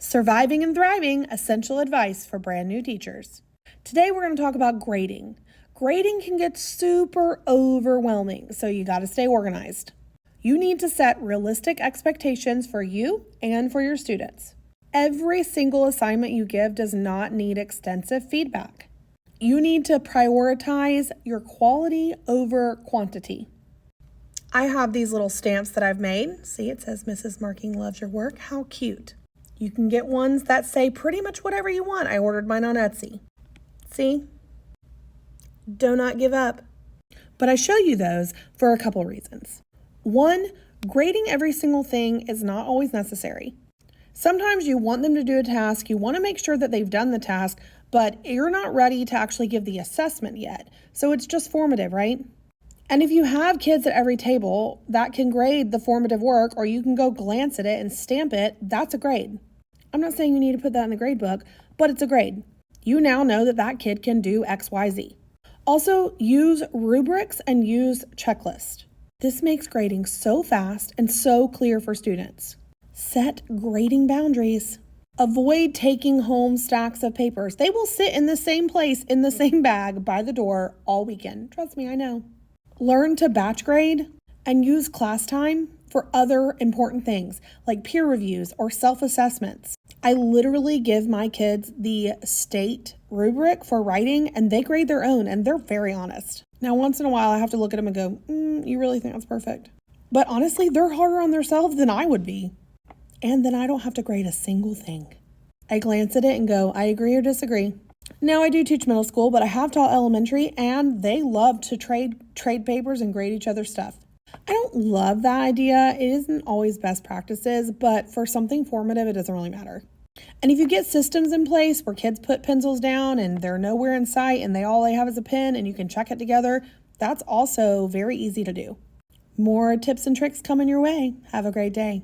Surviving and Thriving, Essential Advice for Brand New Teachers. Today we're going to talk about grading. Grading can get super overwhelming, so you got to stay organized. You need to set realistic expectations for you and for your students. Every single assignment you give does not need extensive feedback. You need to prioritize your quality over quantity. I have these little stamps that I've made. See, it says Mrs. Marking loves your work. How cute. You can get ones that say pretty much whatever you want. I ordered mine on Etsy. See? Do not give up. But I show you those for a couple reasons. One, grading every single thing is not always necessary. Sometimes you want them to do a task, you want to make sure that they've done the task, but you're not ready to actually give the assessment yet. So it's just formative, right? And if you have kids at every table that can grade the formative work, or you can go glance at it and stamp it, that's a grade. I'm not saying you need to put that in the grade book, but it's a grade. You now know that that kid can do X, Y, Z. Also, use rubrics and use checklists. This makes grading so fast and so clear for students. Set grading boundaries. Avoid taking home stacks of papers. They will sit in the same place, in the same bag, by the door all weekend. Trust me, I know. Learn to batch grade and use class time for other important things like peer reviews or self-assessments. I literally give my kids the state rubric for writing and they grade their own and they're very honest. Now, once in a while I have to look at them and go, you really think that's perfect? But honestly, they're harder on themselves than I would be. And then I don't have to grade a single thing. I glance at it and go, I agree or disagree. Now, I do teach middle school, but I have taught elementary and they love to trade papers and grade each other's stuff. I don't love that idea. It isn't always best practices, but for something formative, it doesn't really matter. And if you get systems in place where kids put pencils down and they're nowhere in sight and all they have is a pen and you can check it together, that's also very easy to do. More tips and tricks coming your way. Have a great day.